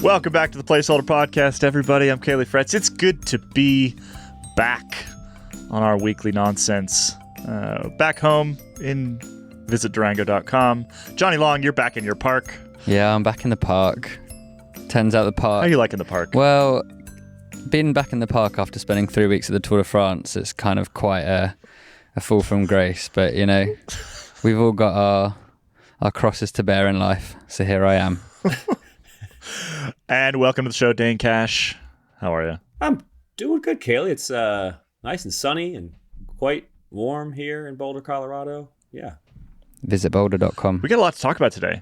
Welcome back to the Placeholder Podcast, everybody. I'm Caley Fretz. It's good to be back on our weekly nonsense. Back home in visitdurango.com. Jonny Long, you're back in your park. Yeah, I'm back in the park. Turns out the park... How are you liking the park? Well, being back in the park after spending 3 weeks at the Tour de France, it's kind of quite a fall from grace. But, you know, we've all got our crosses to bear in life. So here I am. And welcome to the show, Dane Cash. How are you? I'm doing good, Caley. It's nice and sunny and quite warm here in Boulder, Colorado. Yeah. Visit boulder.com. We got a lot to talk about today.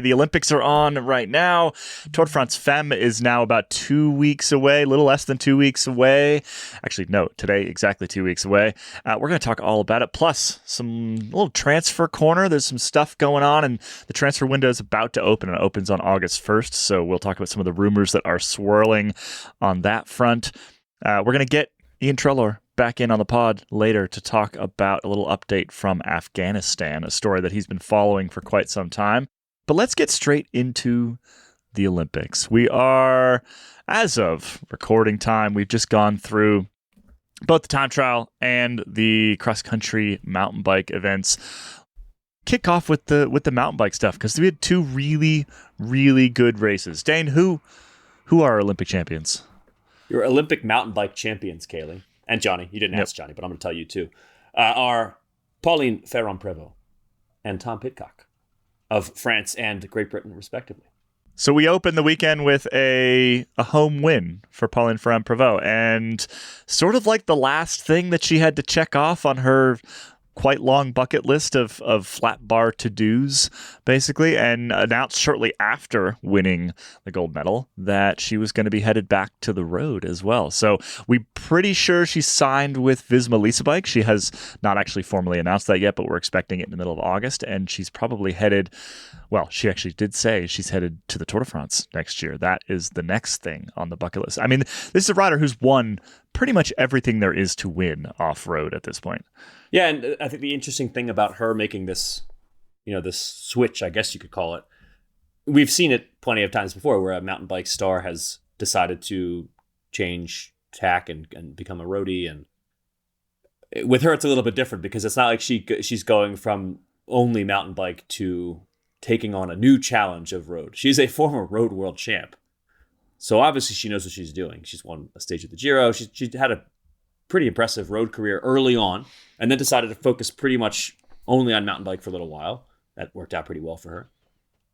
The Olympics are on right now. Tour de France Femme is now about 2 weeks away, a little less than 2 weeks away. Actually, no, today exactly 2 weeks away. We're going to talk all about it. Plus, some little transfer corner. There's some stuff going on, and the transfer window is about to open. It opens on August 1st, so we'll talk about some of the rumors that are swirling on that front. We're going to get Iain Treloar back in on the pod later to talk about a little update from Afghanistan, a story that he's been following for quite some time. But let's get straight into the Olympics. We are, as of recording time, we've just gone through both the time trial and the cross-country mountain bike events. Kick off with the mountain bike stuff, because we had two really, really good races. Dane, who are our Olympic champions? Your Olympic mountain bike champions, Caley. And Jonny, you didn't ask Jonny, but I'm going to tell you too, are Pauline Ferrand-Prévot and Tom Pidcock of France and Great Britain, respectively. So we opened the weekend with a home win for Pauline Ferrand-Prévot, and sort of like the last thing that she had to check off on her quite long bucket list of flat bar to-dos, basically, and announced shortly after winning the gold medal that she was going to be headed back to the road as well. So we're pretty sure she signed with Visma Lease Bike. She has not actually formally announced that yet, but we're expecting it in the middle of August, and she's probably headed, well, she actually did say she's headed to the Tour de France next year. That is the next thing on the bucket list. I mean, this is a rider who's won pretty much everything there is to win off-road at this point. Yeah, and I think the interesting thing about her making this, this switch, I guess you could call it, we've seen it plenty of times before where a mountain bike star has decided to change tack and become a roadie. And with her, it's a little bit different because it's not like she's going from only mountain bike to taking on a new challenge of road. She's a former road world champ. So obviously she knows what she's doing. She's won a stage of the Giro. She had a pretty impressive road career early on, and then decided to focus pretty much only on mountain bike for a little while. That worked out pretty well for her.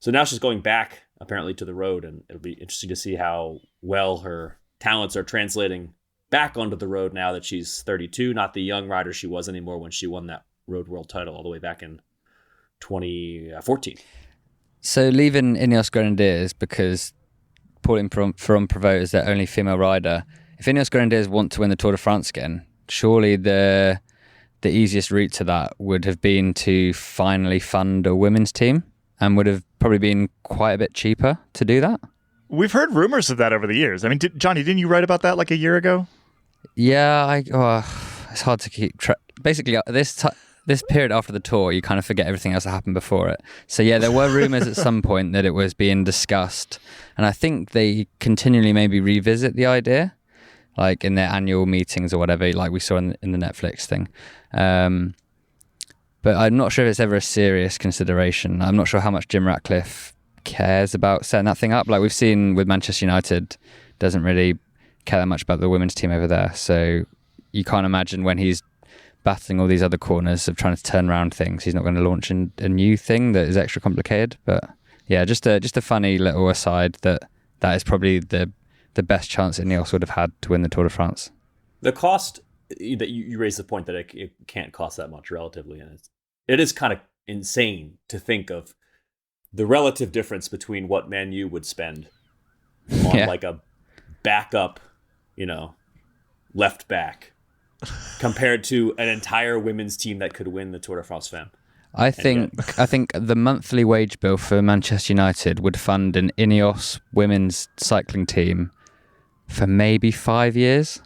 So now she's going back, apparently, to the road, and it'll be interesting to see how well her talents are translating back onto the road now that she's 32, not the young rider she was anymore when she won that road world title all the way back in 2014. So leaving Ineos Grenadiers because Pauline Ferrand-Prévot is their only female rider. If Ineos Grenadiers want to win the Tour de France again, surely the easiest route to that would have been to finally fund a women's team, and would have probably been quite a bit cheaper to do that. We've heard rumors of that over the years. I mean, Jonny, didn't you write about that like a year ago? Yeah, it's hard to keep track. Basically, this period after the tour, you kind of forget everything else that happened before it. So yeah, there were rumors at some point that it was being discussed, and I think they continually maybe revisit the idea, like in their annual meetings or whatever, like we saw in the Netflix thing. But I'm not sure if it's ever a serious consideration. I'm not sure how much Jim Ratcliffe cares about setting that thing up. Like we've seen with Manchester United, doesn't really care that much about the women's team over there. So you can't imagine when he's battling all these other corners of trying to turn around things, he's not going to launch a new thing that is extra complicated. But yeah, just a funny little aside that is probably the best chance Ineos would have had to win the Tour de France. The cost that you raised the point that it can't cost that much relatively, and it is kind of insane to think of the relative difference between what Man U would spend on like a backup, left back compared to an entire women's team that could win the Tour de France Femme. I think the monthly wage bill for Manchester United would fund an Ineos women's cycling team for maybe 5 years.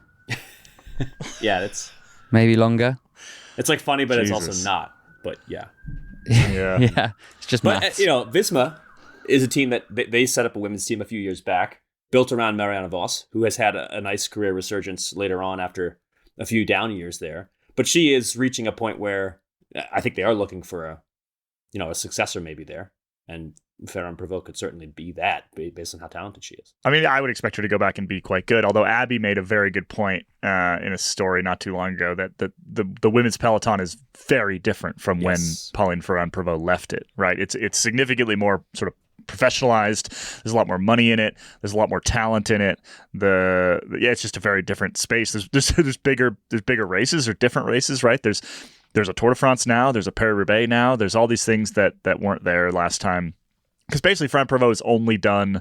Yeah, it's maybe longer. It's like funny, but Jesus. It's also not. But yeah. Yeah. Yeah. It's just maths. Visma is a team that they set up a women's team a few years back, built around Marianne Vos, who has had a nice career resurgence later on after a few down years there. But she is reaching a point where I think they are looking for a successor maybe there. And Ferrand Prévot could certainly be that based on how talented she is. I mean, I would expect her to go back and be quite good, although Abby made a very good point in a story not too long ago that the women's peloton is very different from when Pauline Ferrand-Prévot left it, right? It's significantly more sort of professionalized. There's a lot more money in it. There's a lot more talent in it. It's just a very different space. There's bigger races or different races, right? There's a Tour de France now. There's a Paris-Roubaix now. There's all these things that weren't there last time. Because basically, Ferrand-Prévot has only done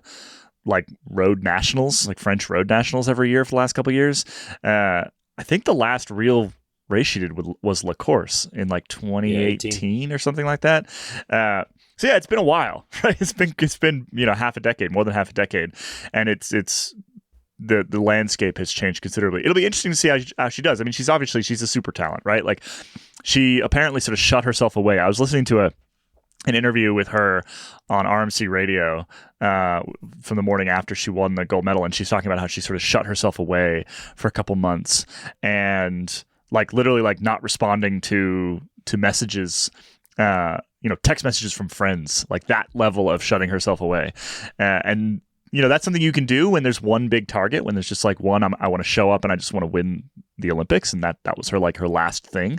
like road nationals, like French road nationals every year for the last couple of years. I think the last real race she did was La Course in like 2018 or something like that. So yeah, it's been a while, right? It's been half a decade, more than half a decade, and it's the landscape has changed considerably. It'll be interesting to see how she does. I mean, she's a super talent, right? Like she apparently sort of shut herself away. I was listening to an interview with her on RMC radio from the morning after she won the gold medal, and she's talking about how she sort of shut herself away for a couple months and like literally like not responding to messages, text messages from friends, like that level of shutting herself away. And that's something you can do when there's one big target, when there's just like one, I want to show up and I just want to win the Olympics. And that was her last thing.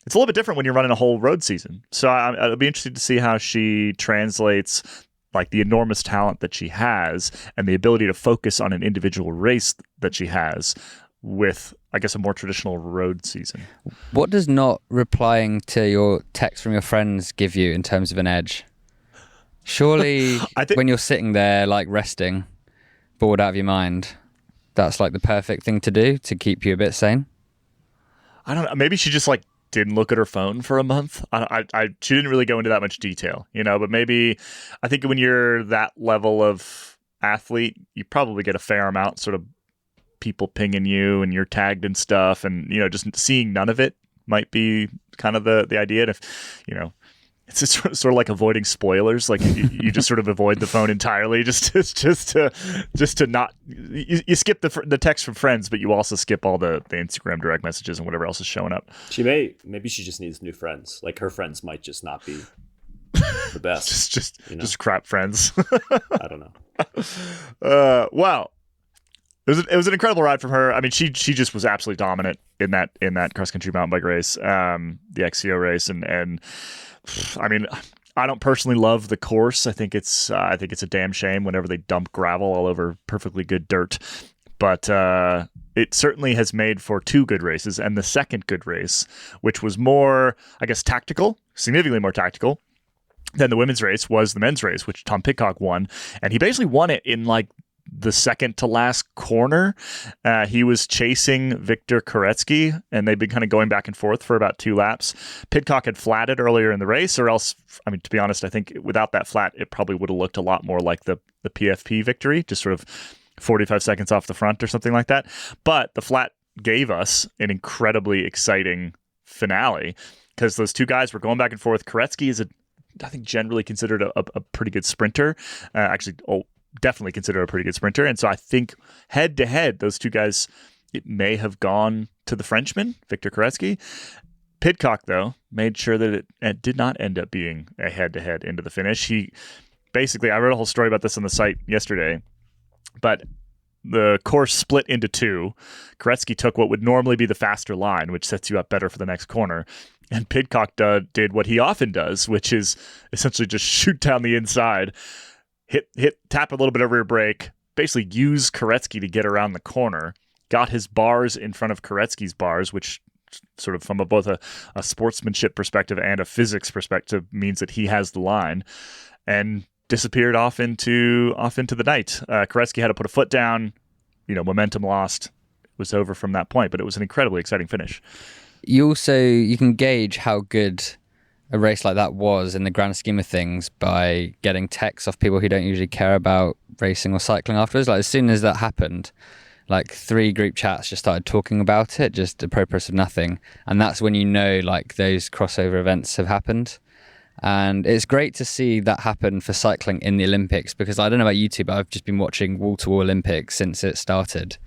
It's a little bit different when you're running a whole road season. So I'll be interested to see how she translates like the enormous talent that she has and the ability to focus on an individual race that she has with, I guess, a more traditional road season. What does not replying to your text from your friends give you in terms of an edge? Surely when you're sitting there like resting, bored out of your mind, that's like the perfect thing to do to keep you a bit sane. I don't know. Maybe she just like didn't look at her phone for a month. She didn't really go into that much detail, but maybe I think when you're that level of athlete, you probably get a fair amount sort of people pinging you and you're tagged and stuff, and just seeing none of it might be kind of the idea. And if it's just sort of like avoiding spoilers, like you just sort of avoid the phone entirely, just to not you skip the text from friends, but you also skip all the Instagram direct messages and whatever else is showing up. Maybe she just needs new friends. Like her friends might just not be the best. just crap friends. I don't know. Well. It was an incredible ride from her. I mean, she just was absolutely dominant in that cross country mountain bike race, the XCO race, and I mean, I don't personally love the course. I think it's a damn shame whenever they dump gravel all over perfectly good dirt, but it certainly has made for two good races, and the second good race, which was more, I guess, tactical, significantly more tactical than the women's race, was the men's race, which Tom Pidcock won, and he basically won it in like the second to last corner. He was chasing Victor Koretsky, and they've been kind of going back and forth for about 2 laps. Pidcock had flatted earlier in the race, or else, I mean, to be honest, I think without that flat, it probably would have looked a lot more like the PFP victory, just sort of 45 seconds off the front or something like that. But the flat gave us an incredibly exciting finale because those two guys were going back and forth. Koretsky is I think generally considered a pretty good sprinter. Definitely considered a pretty good sprinter. And so I think head to head, those two guys, it may have gone to the Frenchman, Victor Koretsky. Pidcock, though, made sure that it did not end up being a head to head into the finish. He basically, I wrote a whole story about this on the site yesterday, but the course split into two. Koretsky took what would normally be the faster line, which sets you up better for the next corner. And Pidcock did what he often does, which is essentially just shoot down the inside, tap a little bit of rear brake, basically use Koretsky to get around the corner, got his bars in front of Koretsky's bars, which sort of from both a sportsmanship perspective and a physics perspective means that he has the line, and disappeared off into the night. Koretsky had to put a foot down, momentum lost. It was over from that point, but it was an incredibly exciting finish. You can gauge how good a race like that was in the grand scheme of things by getting texts off people who don't usually care about racing or cycling afterwards. Like as soon as that happened, like 3 group chats just started talking about it, just apropos of nothing. And that's when like those crossover events have happened. And it's great to see that happen for cycling in the Olympics, because I don't know about you two, but I've just been watching wall-to-wall Olympics since it started.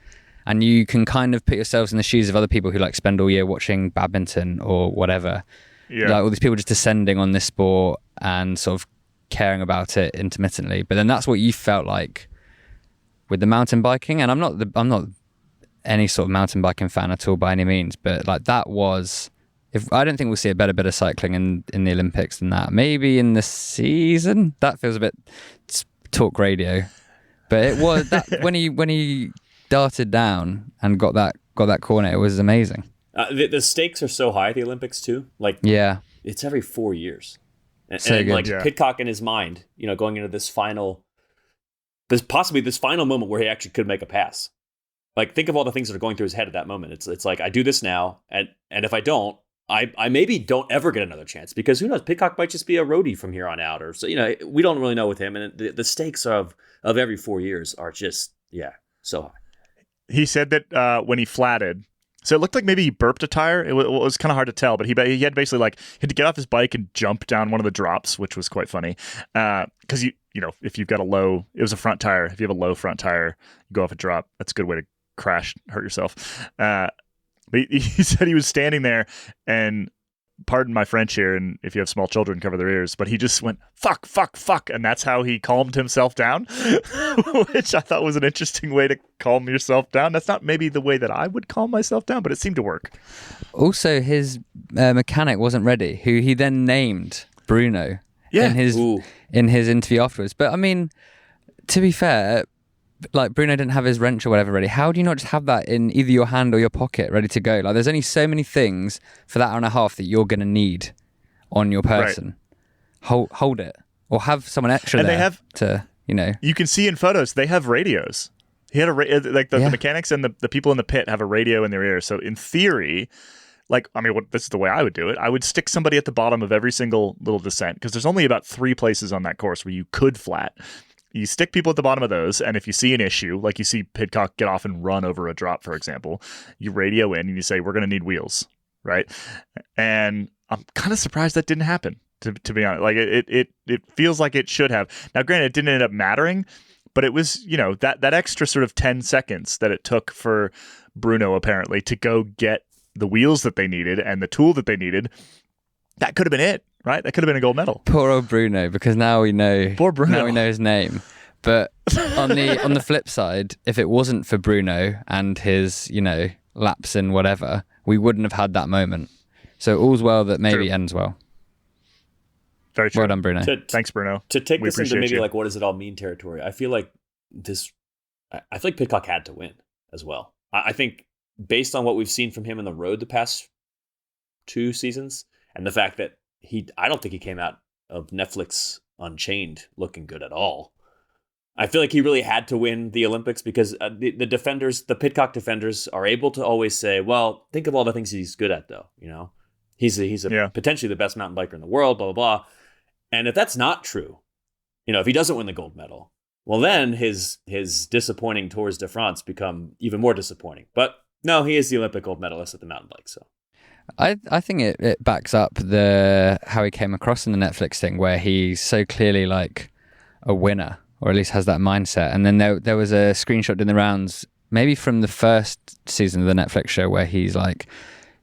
And you can kind of put yourselves in the shoes of other people who like spend all year watching badminton or whatever. Yeah. Like all these people just descending on this sport and sort of caring about it intermittently. But then that's what you felt like with the mountain biking. And I'm not any sort of mountain biking fan at all by any means, but like that was... I don't think we'll see a better bit of cycling in the Olympics than that. Maybe in the season. That feels a bit talk radio, but it was that when he darted down and got that corner, it was amazing. The stakes are so high at the Olympics too. Like, yeah, it's every 4 years, and good. Like Pidcock in his mind, going into this final moment where he actually could make a pass. Like, think of all the things that are going through his head at that moment. It's like, I do this now, and if I don't, I maybe don't ever get another chance, because who knows? Pidcock might just be a roadie from here on out, or so. We don't really know with him, and the stakes of every 4 years are just so high. He said that when he flatted, so it looked like maybe he burped a tire. It was kind of hard to tell, but he had basically he had to get off his bike and jump down one of the drops, which was quite funny. Because if you've got it was a front tire. If you have a low front tire, you go off a drop. That's a good way to crash, hurt yourself. But he said he was standing there, and pardon my French here, and if you have small children, cover their ears, but he just went, fuck, fuck, fuck, and that's how he calmed himself down, which I thought was an interesting way to calm yourself down. That's not maybe the way that I would calm myself down, but it seemed to work. Also, his mechanic wasn't ready, who he then named Bruno in his interview afterwards. But I mean, to be fair, like Bruno didn't have his wrench or whatever ready. How do you not just have that in either your hand or your pocket ready to go? Like, there's only so many things for that hour and a half that you're going to need on your person. Right. Hold it, or have someone extra. And there they have to, You can see in photos they have radios. He had the mechanics and the people in the pit have a radio in their ear. So in theory, this is the way I would do it. I would stick somebody at the bottom of every single little descent, because there's only about 3 places on that course where you could flat. You stick people at the bottom of those, and if you see an issue, like you see Pidcock get off and run over a drop, for example, you radio in and you say, we're going to need wheels, right? And I'm kind of surprised that didn't happen, to be honest. Like, it feels like it should have. Now, granted, it didn't end up mattering, but it was, that extra sort of 10 seconds that it took for Bruno, apparently, to go get the wheels that they needed and the tool that they needed, that could have been it. Right, that could have been a gold medal. Poor old Bruno, because now we know. Poor Bruno. Now we know his name. But on the flip side, if it wasn't for Bruno and his laps and whatever, we wouldn't have had that moment. So all's well that maybe ends well. Very true. Well done, Bruno. Thanks, Bruno. To take this into maybe what does it all mean territory, I feel like Pidcock had to win as well. I think based on what we've seen from him in the road the past 2 seasons, and the fact that I don't think he came out of Netflix Unchained looking good at all. I feel like he really had to win the Olympics, because the defenders, the Pidcock defenders, are able to always say, well, think of all the things he's good at, though. He's potentially the best mountain biker in the world, blah, blah, blah. And if that's not true, if he doesn't win the gold medal, well, then his disappointing Tours de France become even more disappointing. But no, he is the Olympic gold medalist at the mountain bike, so. I think it backs up how he came across in the Netflix thing, where he's so clearly like a winner, or at least has that mindset. And then there was a screenshot in the rounds, maybe from the first season of the Netflix show, where he's like,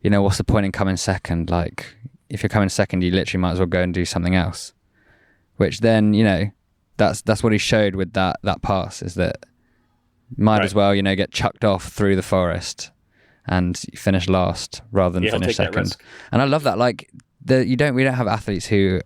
what's the point in coming second? Like, if you're coming second, you literally might as well go and do something else. Which then, that's what he showed with that pass, is that might as well, get chucked off through the forest and finish last rather than finish second. And I love that. Like, we don't have athletes who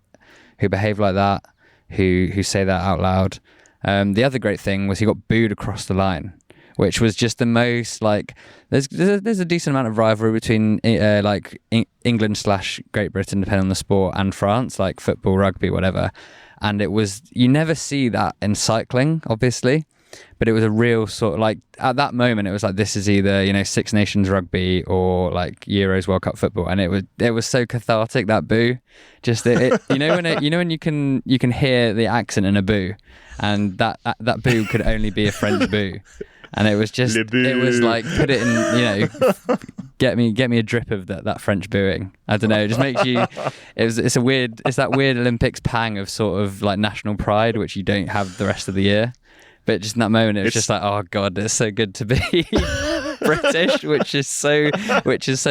behave like that, who say that out loud. The other great thing was he got booed across the line, which was just the most like. There's a decent amount of rivalry between England / Great Britain, depending on the sport, and France, like football, rugby, whatever. And it was, you never see that in cycling, obviously. But it was a real sort of like, at that moment, it was like, this is either, Six Nations rugby or like Euros World Cup football. And it was so cathartic, that boo. Just when you can hear the accent in a boo, and that boo could only be a French boo. And it was just, Le boo. it was like, put it in, get me a drip of that French booing. I don't know, it just makes you, it's that weird Olympics pang of sort of like national pride, which you don't have the rest of the year. But just in that moment, it was just like, oh God, it's so good to be British, which is so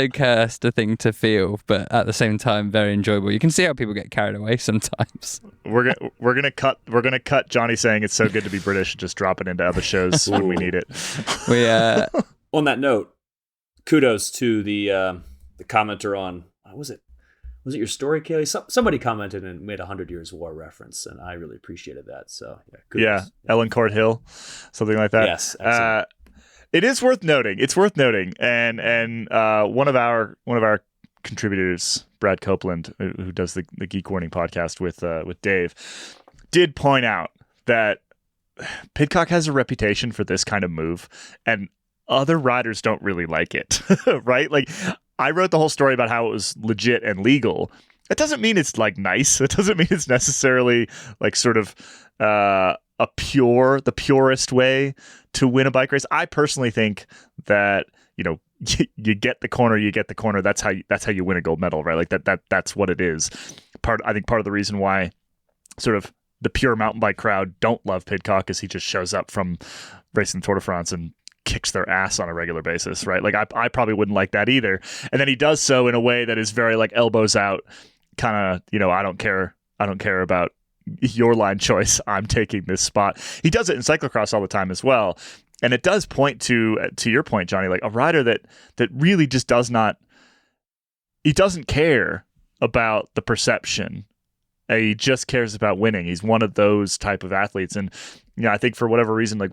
cursed a thing to feel, but at the same time very enjoyable. You can see how people get carried away sometimes. We're gonna cut Jonny saying it's so good to be British, just drop it into other shows when we need it. On that note, kudos to the commenter on was it your story, Caley? Somebody commented and made a 100 Years War reference, and I really appreciated that. So kudos. Yeah, Ellen Court Hill, something like that. Yes, excellent. It is worth noting. It's worth noting, and one of our contributors, Brad Copeland, who does the Geek Warning podcast with Dave, did point out that Pidcock has a reputation for this kind of move, and other riders don't really like it, right? Like, I wrote the whole story about how it was legit and legal. It doesn't mean it's like nice. It doesn't mean it's necessarily like sort of the purest way to win a bike race. I personally think that, you get the corner. That's how you win a gold medal, right? Like that's what it is. I think part of the reason why sort of the pure mountain bike crowd don't love Pidcock is he just shows up from racing the Tour de France and kicks their ass on a regular basis, right? Like I probably wouldn't like that either. And then he does so in a way that is very like elbows out, kind of, I don't care about your line choice. I'm taking this spot. He does it in cyclocross all the time as well. And it does point to your point, Jonny, like a rider that really just doesn't care about the perception. He just cares about winning. He's one of those type of athletes. And I think for whatever reason, like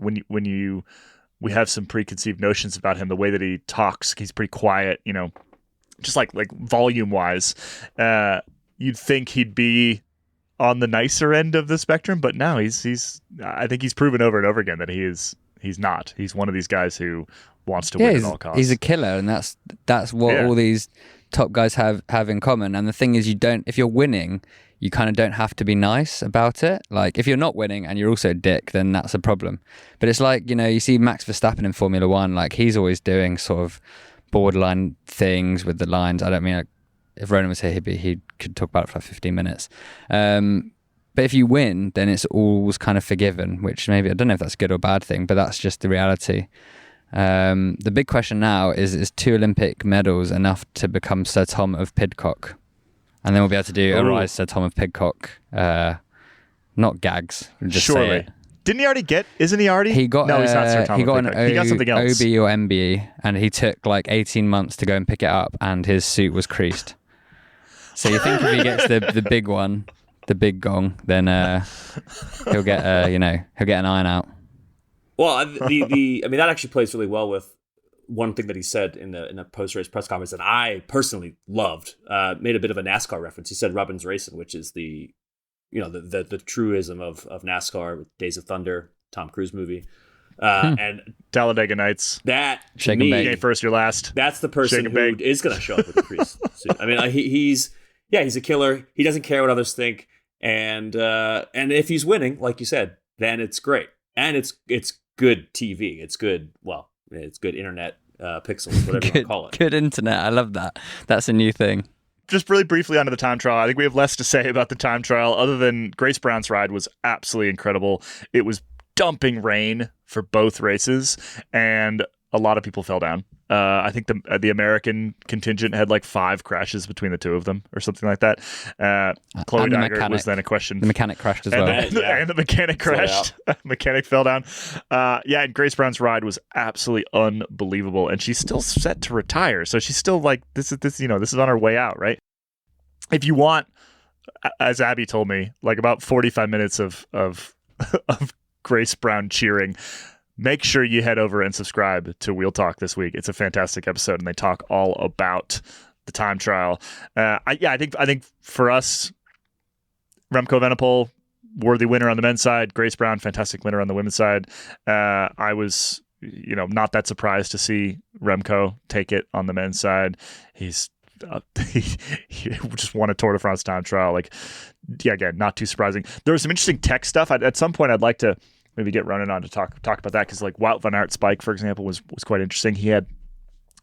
we have some preconceived notions about him, the way that he talks, he's pretty quiet, just like volume wise, you'd think he'd be on the nicer end of the spectrum, but no, I think he's proven over and over again that he's not. He's one of these guys who wants to win at all costs. He's a killer, and that's what all these top guys have in common. And the thing is, if you're winning, you kind of don't have to be nice about it. Like, if you're not winning and you're also a dick, then that's a problem. But it's like, you see Max Verstappen in Formula One, like he's always doing sort of borderline things with the lines. I don't mean, like, if Ronan was here, he could talk about it for like 15 minutes. But if you win, then it's always kind of forgiven, which maybe, I don't know if that's a good or bad thing, but that's just the reality. The big question now is 2 Olympic medals enough to become Sir Tom of Pidcock? And then we'll be able to do a rise Sir Tom of Pidcock. Not gags. Just surely. Say it. Didn't he already get? Isn't he already? He got. No, he's not Sir Tom. He got he got something else. OB or MB, and he took like 18 months to go and pick it up, and his suit was creased. So you think if he gets the big one, the big gong, then he'll get he'll get an iron out. Well, that actually plays really well with one thing that he said in a post-race press conference that I personally loved. Made a bit of a NASCAR reference. He said Robbins Racing, which is the truism of NASCAR with Days of Thunder, Tom Cruise movie, and Talladega Nights. That to Shake me, and bake. Game first, your last. That's the person who is going to show up with the crease suit. I mean, he's a killer. He doesn't care what others think, and if he's winning, like you said, then it's great, and it's good TV. It's good. Well, it's good internet pixels, whatever you want to call it. Good internet. I love that. That's a new thing. Just really briefly onto the time trial. I think we have less to say about the time trial other than Grace Brown's ride was absolutely incredible. It was dumping rain for both races, and a lot of people fell down. I think the American contingent had like 5 crashes between the two of them or something like that. Chloe Dygert was then a question. The mechanic crashed as well. And the mechanic crashed. Mechanic fell down. And Grace Brown's ride was absolutely unbelievable. And she's still set to retire. So she's still like, this is on her way out, right? If you want, as Abby told me, like about 45 minutes of Grace Brown cheering, make sure you head over and subscribe to Wheel Talk this week. It's a fantastic episode, and they talk all about the time trial. I think for us, Remco Evenepoel, worthy winner on the men's side. Grace Brown, fantastic winner on the women's side. I was, not that surprised to see Remco take it on the men's side. He's he just won a Tour de France time trial. Like, yeah, again, not too surprising. There was some interesting tech stuff. At some point, I'd like to maybe get Ronan on to talk about that, because like Wout van Aert's bike, for example, was quite interesting. He had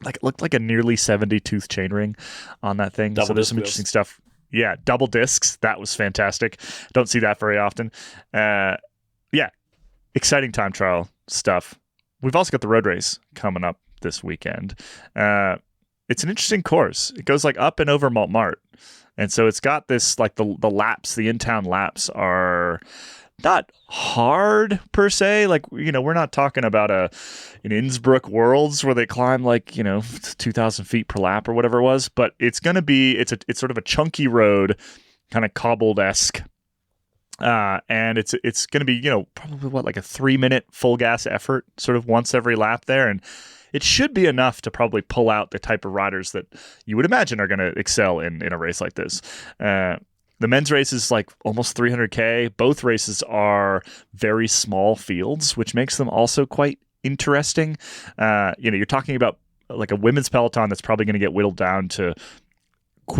like, it looked like a nearly 70 tooth chainring on that thing. So there's some interesting stuff. Yeah, double discs. That was fantastic. Don't see that very often. Yeah, exciting time trial stuff. We've also got the road race coming up this weekend. It's an interesting course. It goes like up and over Montmartre. And so it's got this, like the laps, the in-town laps are not hard per se. Like, you know, we're not talking about an Innsbruck Worlds where they climb like, 2,000 feet per lap or whatever it was. But it's going to be, it's sort of a chunky road, kind of cobbled-esque. And it's going to be, probably like a 3-minute full gas effort sort of once every lap there. And it should be enough to probably pull out the type of riders that you would imagine are going to excel in a race like this. The men's race is like almost 300K. Both races are very small fields, which makes them also quite interesting. You're talking about like a women's peloton that's probably going to get whittled down to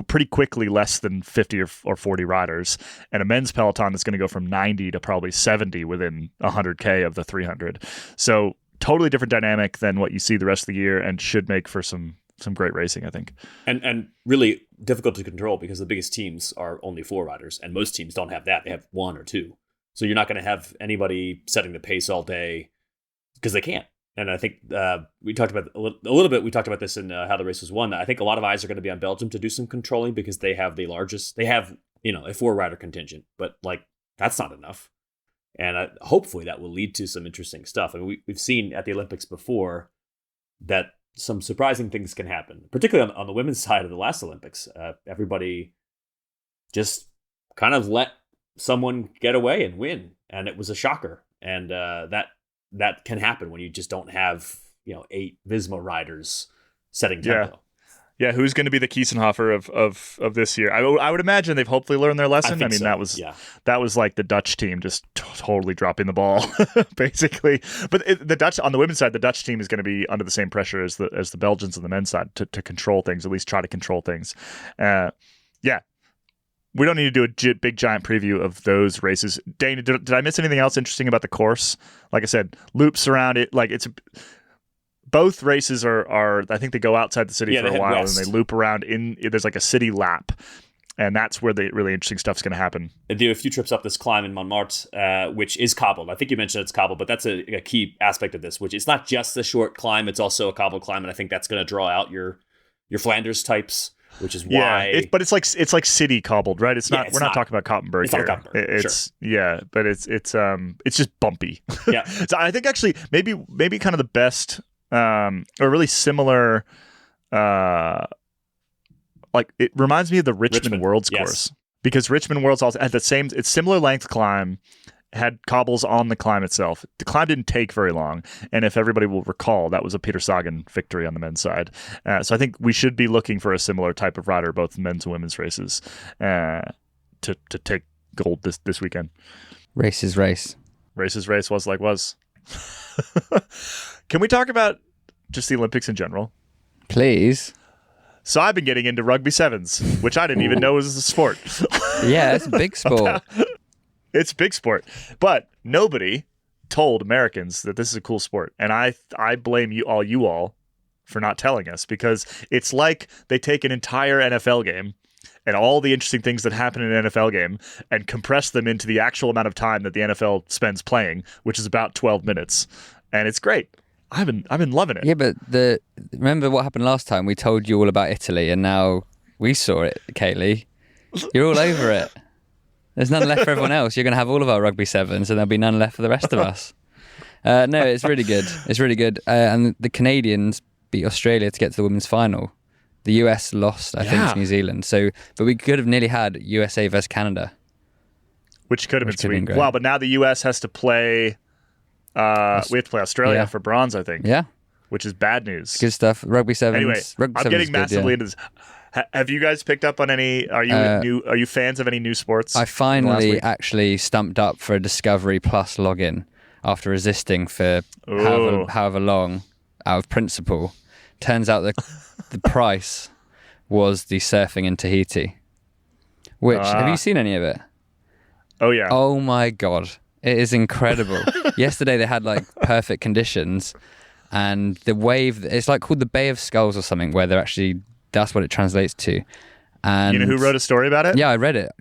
pretty quickly less than 50 or 40 riders, and a men's peloton that's going to go from 90 to probably 70 within 100K of the 300. So totally different dynamic than what you see the rest of the year, and should make for some great racing, I think. And really difficult to control because the biggest teams are only 4 riders, and most teams don't have that. They have 1 or 2. So you're not going to have anybody setting the pace all day because they can't. And I think we talked about a little bit. We talked about this in how the race was won. I think a lot of eyes are going to be on Belgium to do some controlling because they have the largest. They have a 4-rider contingent, but like that's not enough. And hopefully that will lead to some interesting stuff. I mean, we've seen at the Olympics before that some surprising things can happen, particularly on the women's side of the last Olympics. Everybody just kind of let someone get away and win, and it was a shocker. And that can happen when you just don't have 8 Visma riders setting tempo. Yeah, who's going to be the Kiesenhofer of this year? I would imagine they've hopefully learned their lesson. I mean, so. that was like the Dutch team just totally dropping the ball, basically. But the Dutch on the women's side, the Dutch team is going to be under the same pressure as the Belgians on the men's side to control things, at least try to control things. We don't need to do a big giant preview of those races. Dane, did I miss anything else interesting about the course? Like I said, loops around it. Like both races are I think they go outside the city for a while and they loop around there's like a city lap, and that's where the really interesting stuff's going to happen. They do a few trips up this climb in Montmartre, which is cobbled. I think you mentioned it's cobbled, but that's a key aspect of this, which it's not just the short climb, it's also a cobbled climb, and I think that's going to draw out your Flanders types, which is why. But it's like city cobbled, right? It's not. We're not talking about Koppenberg here. Not Koppenberg, but it's just bumpy. Yeah. So I think actually maybe kind of the best. Or really similar, like it reminds me of the Richmond Worlds course, because Richmond Worlds also had it's similar length climb, had cobbles on the climb itself. The climb didn't take very long, and if everybody will recall, that was a Peter Sagan victory on the men's side. So I think we should be looking for a similar type of rider, both men's and women's races, to take gold this weekend. Races race was. Can we talk about just the Olympics in general? Please. So I've been getting into rugby sevens, which I didn't even know was a sport. Yeah, it's a big sport. It's a big sport. But nobody told Americans that this is a cool sport. And I blame you all for not telling us, because it's like they take an entire NFL game and all the interesting things that happen in an NFL game and compress them into the actual amount of time that the NFL spends playing, which is about 12 minutes. And it's great. I've been loving it. Yeah, but remember what happened last time? We told you all about Italy, and now we saw it, Caley. You're all over it. There's none left for everyone else. You're going to have all of our rugby sevens, and there'll be none left for the rest of us. No, it's really good. It's really good. And the Canadians beat Australia to get to the women's final. The US lost, I think, to New Zealand. But we could have nearly had USA versus Canada, which could have been sweet. Wow, but now the US has to play. We have to play Australia for bronze, I think. Yeah. Which is bad news. Good stuff. Rugby sevens. Anyway, I'm getting massively into this. Have you guys picked up on any? Are you fans of any new sports? I finally actually stumped up for a Discovery Plus login after resisting for however long out of principle. Turns out the price was the surfing in Tahiti. Which have you seen any of it? Oh yeah. Oh my god. It is incredible. Yesterday they had like perfect conditions, and the wave, it's like called the Bay of Skulls or something, where they're actually, that's what it translates to. And you know who wrote a story about it? Yeah, I read it.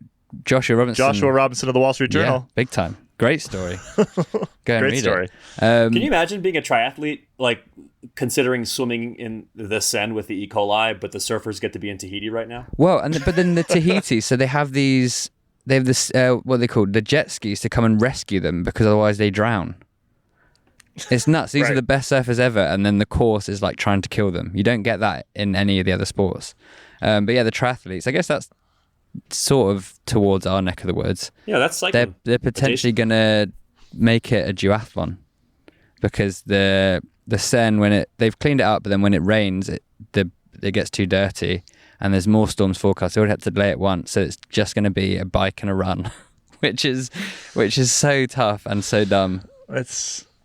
Joshua Robinson of the Wall Street Journal. Yeah, big time. Great story. Go and Great read story. it. Can you imagine being a triathlete, like considering swimming in the Seine with the E. coli, but the surfers get to be in Tahiti right now? Well, but then the Tahiti, so they have this, what they call the jet skis to come and rescue them because otherwise they drown. It's nuts. These are the best surfers ever, and then the course is like trying to kill them. You don't get that in any of the other sports. But yeah, the triathletes, I guess that's sort of towards our neck of the woods. Yeah, that's cycling. They're potentially going to make it a duathlon because the Seine, they've cleaned it up, but then when it rains, it gets too dirty, and there's more storms forecast. They already had to delay it once, so it's just going to be a bike and a run, which is so tough and so dumb.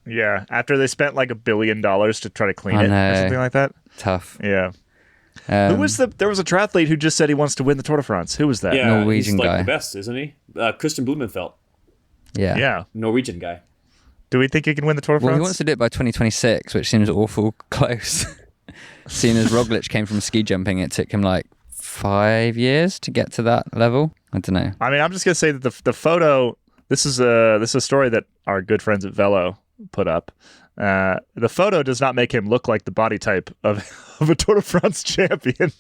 Yeah. After they spent like $1 billion to try to clean it or something like that. Tough. Yeah. There was a triathlete who just said he wants to win the Tour de France. Who was that? Yeah, Norwegian he's like guy. the best, isn't he? Christian Blumenfeld. Yeah. Norwegian guy. Do we think he can win the Tour de France? Well, he wants to do it by 2026, which seems awful close. Seeing as Roglic came from ski jumping, it took him like 5 years to get to that level. I don't know. I mean, I'm just gonna say that the photo. This is a story that our good friends at Velo put up. The photo does not make him look like the body type of a Tour de France champion.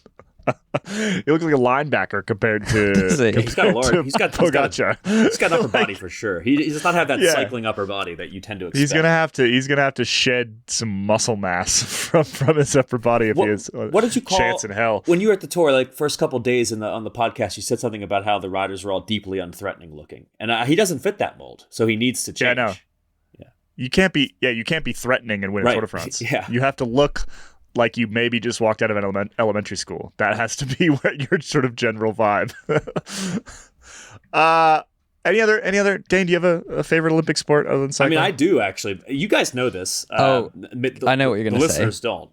He looks like a linebacker compared to. He's got a large. He's got an upper body for sure. He does not have that Yeah. cycling upper body that you tend to expect. He's gonna have to shed some muscle mass from his upper body if he has what did you call chance in hell. when you were at the tour? Like first couple days on the podcast, you said something about how the riders are all deeply unthreatening looking, and he doesn't fit that mold, so he needs to change. Yeah, no. You can't be threatening and win a Tour de France. Yeah. You have to look like you maybe just walked out of an elementary school. That has to be your sort of general vibe. Any other Dane, do you have a favorite Olympic sport other than cycling? I mean, I do actually. You guys know this. I know what you're going to say. The listeners don't.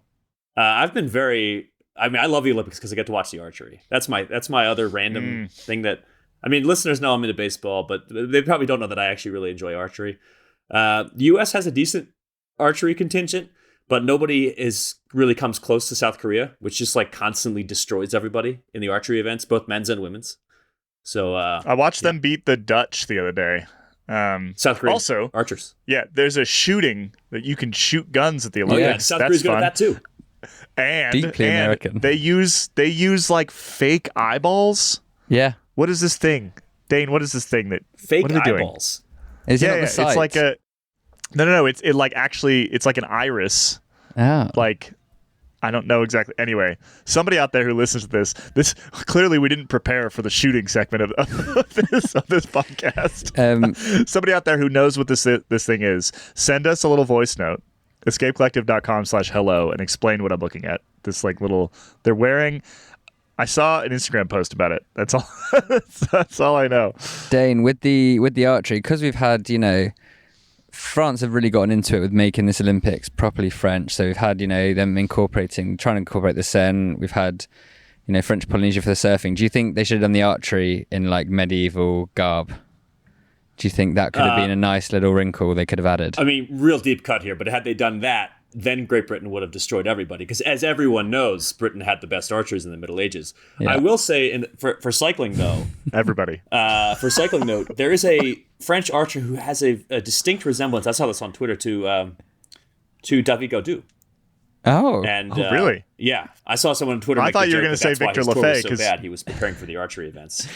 I've been very. I mean, I love the Olympics because I get to watch the archery. That's my other random thing that. I mean, listeners know I'm into baseball, but they probably don't know that I actually really enjoy archery. The U.S. has a decent archery contingent, but nobody really comes close to South Korea, which just like constantly destroys everybody in the archery events, both men's and women's. So I watched them beat the Dutch the other day. South Korea also archers. Yeah, there's a shooting that you can shoot guns at the Olympics. Yeah, South Korea's good at that too. And Deeply American. They use like fake eyeballs. Yeah. What is this thing, Dane? What is this thing that fake what are they eyeballs? Doing? Is it on the site? It's like a no. It's like an iris. Oh. Like I don't know exactly. Anyway, somebody out there who listens to this clearly we didn't prepare for the shooting segment of this podcast. Somebody out there who knows what this thing is, send us a little voice note, escapecollective.com/hello, and explain what I'm looking at. This like little they're wearing. I saw an Instagram post about it. That's all. That's all I know. Dane, with the archery, because we've had, France have really gotten into it with making this Olympics properly French. So we've had, them trying to incorporate the Seine. We've had, French Polynesia for the surfing. Do you think they should have done the archery in like medieval garb? Do you think that could have been a nice little wrinkle they could have added? I mean, real deep cut here, but had they done that, then Great Britain would have destroyed everybody. Because as everyone knows, Britain had the best archers in the Middle Ages. Yeah. I will say, for cycling though, everybody. For cycling though, there is a French archer who has a distinct resemblance. I saw this on Twitter to David Gaudu. Oh, really? Yeah, I saw someone on Twitter. I thought you were going to say Victor Lafay because so bad he was preparing for the archery events.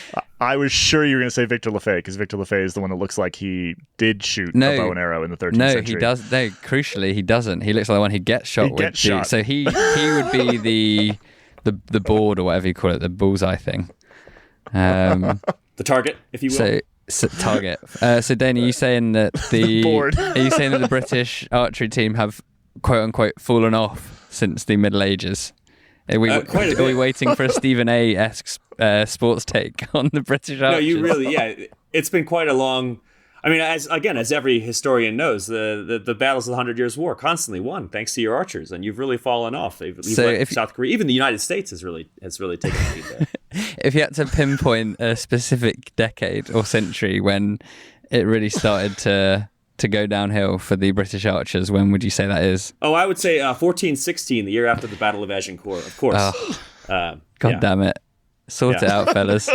I was sure you were going to say Victor Lafay because Victor Lafay is the one that looks like he did shoot a bow and arrow in the 13th century. No, he does. No, crucially, he doesn't. He looks like the one who gets shot with. So he would be the board or whatever you call it, the bullseye thing. The target, if you will. So target. So Dane, are you saying that the board. Are you saying that the British archery team have quote unquote fallen off since the Middle Ages? Are we waiting for a Stephen A-esque sports take on the British archers? No, you really, yeah. It's been quite a long. I mean, as every historian knows, the battles of the 100 Years' War constantly won thanks to your archers, and you've really fallen off. South Korea, even the United States, has really taken the lead there. If you had to pinpoint a specific decade or century when it really started to go downhill for the British archers, when would you say that is? Oh, I would say 1416, the year after the Battle of Agincourt, of course. God damn it. Sort it out, fellas.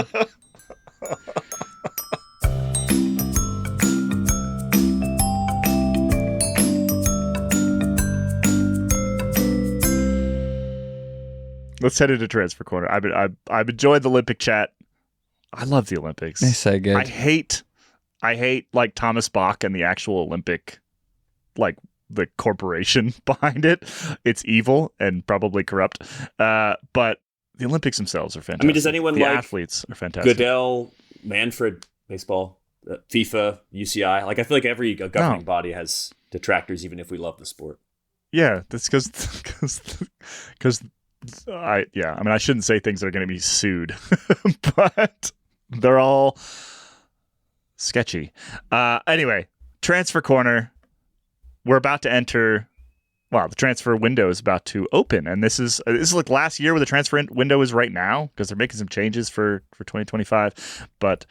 Let's head into transfer corner. I've enjoyed the Olympic chat. I love the Olympics. It's so good. I hate like Thomas Bach and the actual Olympic, like the corporation behind it. It's evil and probably corrupt. But the Olympics themselves are fantastic. I mean, does anyone the like athletes are fantastic? Goodell, Manfred, baseball, FIFA, UCI? Like, I feel like every governing body has detractors, even if we love the sport. Yeah, that's because I mean, I shouldn't say things that are going to be sued, but they're all sketchy. Anyway, transfer corner. We're about to enter. Well, the transfer window is about to open, and this is like last year where the transfer window is right now, because they're making some changes for 2025. But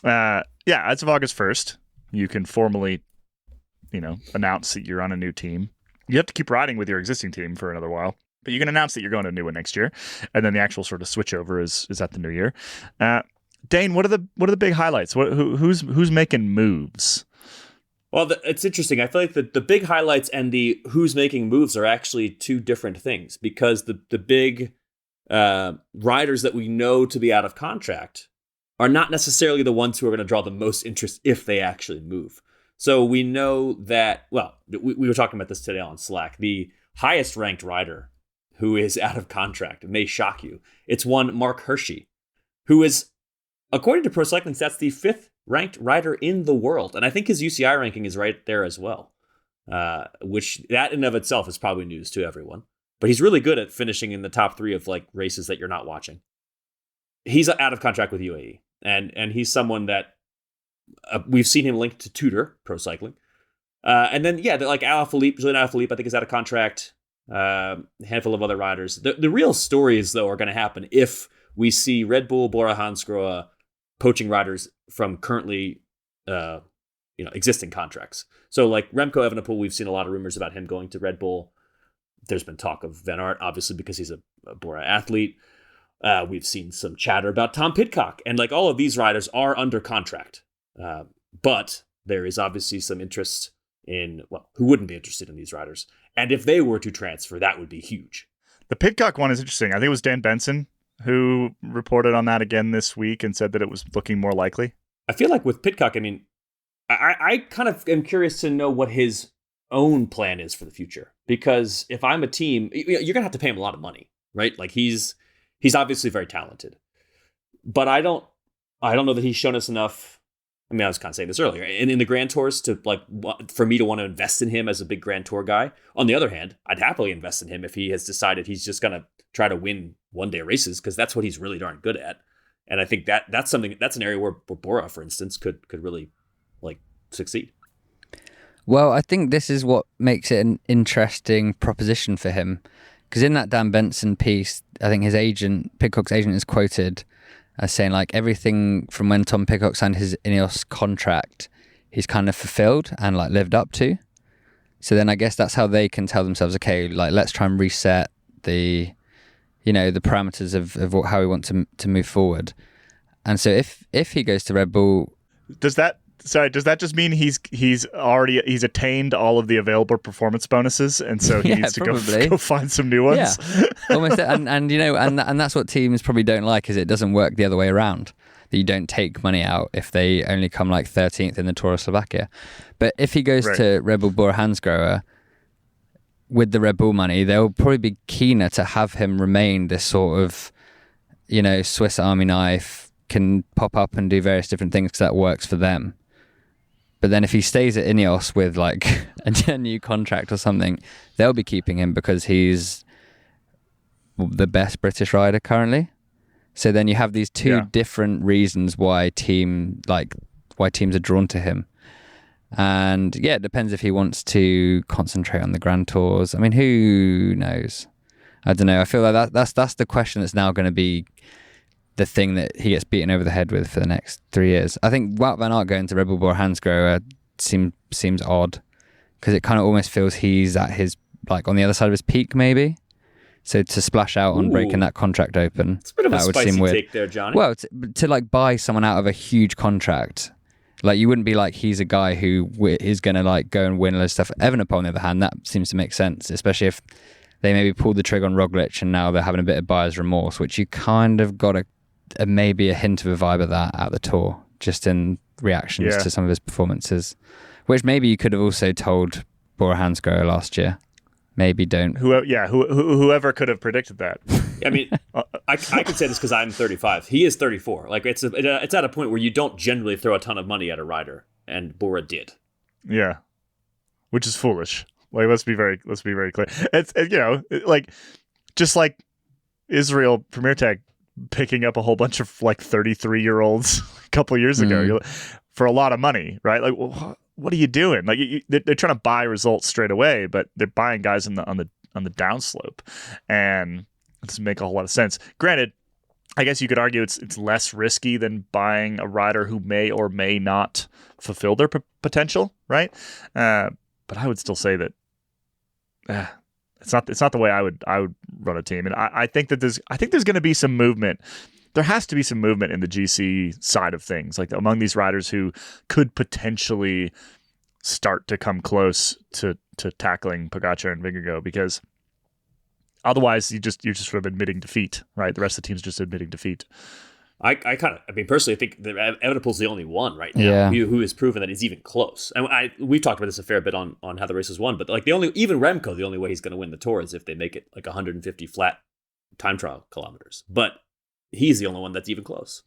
as of August 1st, you can formally, announce that you're on a new team. You have to keep riding with your existing team for another while, but you can announce that you're going to a new one next year, and then the actual sort of switchover is at the new year. Dane, what are the big highlights? Who's making moves? Well, it's interesting. I feel like the big highlights and the who's making moves are actually two different things, because the big riders that we know to be out of contract are not necessarily the ones who are going to draw the most interest if they actually move. So we know that, well, we were talking about this today on Slack, the highest ranked rider who is out of contract, it may shock you. It's one Mark Hershey, who is, according to Pro Cycling Stats, the 5th ranked rider in the world. And I think his UCI ranking is right there as well, which that in and of itself is probably news to everyone. But he's really good at finishing in the top 3 of like races that you're not watching. He's out of contract with UAE. And he's someone that we've seen him linked to Tudor Pro Cycling. And then, like Julian Alaphilippe, I think is out of contract. A handful of other riders. The real stories, though, are going to happen if we see Red Bull, Bora Hansgrohe poaching riders from currently, existing contracts. So, like Remco Evenepoel, we've seen a lot of rumors about him going to Red Bull. There's been talk of Van Aert, obviously, because he's a Bora athlete. We've seen some chatter about Tom Pidcock, and like all of these riders are under contract. But there is obviously some interest in, well, who wouldn't be interested in these riders? And if they were to transfer, that would be huge. The Pidcock one is interesting. I think it was Dan Benson who reported on that again this week and said that it was looking more likely. I feel like with Pidcock, I mean, I kind of am curious to know what his own plan is for the future. Because if I'm a team, you're going to have to pay him a lot of money, right? Like he's obviously very talented. But I don't know that he's shown us enough. I mean, I was kind of saying this earlier. In the Grand Tours, for me to want to invest in him as a big Grand Tour guy. On the other hand, I'd happily invest in him if he has decided he's just going to try to win one-day races, because that's what he's really darn good at. And I think that's an area where Bora, for instance, could really like succeed. Well, I think this is what makes it an interesting proposition for him, because in that Dan Benson piece, I think his agent, Pidcock's agent, is quoted as saying like everything from when Tom Pidcock signed his Ineos contract, he's kind of fulfilled and like lived up to. So then I guess that's how they can tell themselves, okay, like let's try and reset the parameters of how we want to move forward. And so if he goes to Red Bull, does that just mean he's attained all of the available performance bonuses, and so he needs to go find some new ones? Yeah, almost. And that's what teams probably don't like, is it doesn't work the other way around. That you don't take money out if they only come like 13th in the Tour of Slovakia. But if he goes to Red Bull Bora Hansgrohe with the Red Bull money, they'll probably be keener to have him remain this sort of, Swiss Army knife, can pop up and do various different things because that works for them. But then if he stays at Ineos with like a new contract or something, they'll be keeping him because he's the best British rider currently. So then you have these two different reasons why teams are drawn to him. And yeah, it depends if he wants to concentrate on the Grand Tours. I mean, who knows? I don't know. I feel like that's the question that's now going to be the thing that he gets beaten over the head with for the next 3 years. I think Wout van Aert going to Red Bull Bora Hansgrohe seems odd, because it kind of almost feels he's at his, like, on the other side of his peak, maybe. So to splash out on breaking that contract open, it's a bit of a that would seem spicy weird. take there, Johnny. Well, to like buy someone out of a huge contract, like, you wouldn't be like, he's a guy who is going to like go and win a lot of stuff. Evenepoel, on the other hand, that seems to make sense, especially if they maybe pulled the trigger on Roglic and now they're having a bit of buyer's remorse, which you kind of got maybe a hint of a vibe of that at the Tour, just in reactions to some of his performances, which maybe you could have also told Bora Hansgrohe last year. Maybe don't. Whoever could have predicted that. I mean, I can say this because I'm 35. He is 34. Like, it's at a point where you don't generally throw a ton of money at a rider, and Bora did. Yeah, which is foolish. Like, let's be very clear. It's like, just like Israel Premier Tech picking up a whole bunch of like 33-year-olds a couple of years ago for a lot of money, right? Like, what are you doing? Like, they're trying to buy results straight away, but they're buying guys on the downslope, and it doesn't make a whole lot of sense. Granted, I guess you could argue it's less risky than buying a rider who may or may not fulfill their potential, right? But I would still say that it's not the way I would run a team, and I think there's going to be some movement. There has to be some movement in the GC side of things, like among these riders who could potentially start to come close to tackling Pogačar and Vingegaard, because otherwise you're just sort of admitting defeat, right? The rest of the team's just admitting defeat. I personally, I think that Evenepoel's the only one right now who has proven that he's even close. And we've talked about this a fair bit on how the race was won, but like even Remco, the only way he's going to win the Tour is if they make it like 150 flat time trial kilometers. But he's the only one that's even close.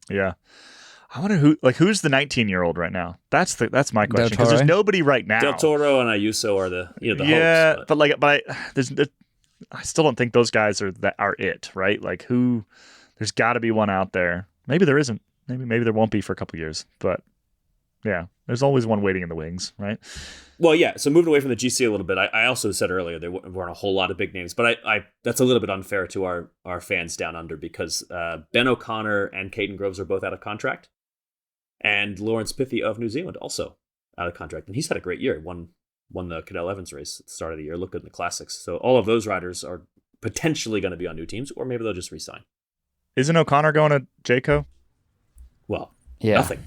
Yeah. I wonder who's the 19-year-old right now? That's my question, because there's nobody right now. Del Toro and Ayuso are the hopes. But I still don't think those guys are it, right? Like, there's got to be one out there. Maybe there isn't. Maybe there won't be for a couple of years. But yeah, there's always one waiting in the wings, right? Well, yeah. So moving away from the GC a little bit, I also said earlier there weren't a whole lot of big names, but I that's a little bit unfair to our fans down under, because Ben O'Connor and Caden Groves are both out of contract, and Lawrence Pithy of New Zealand also out of contract, and he's had a great year. Won the Cadel Evans race at the start of the year. Look good in the classics. So all of those riders are potentially going to be on new teams, or maybe they'll just resign. Isn't O'Connor going to Jayco? Well, nothing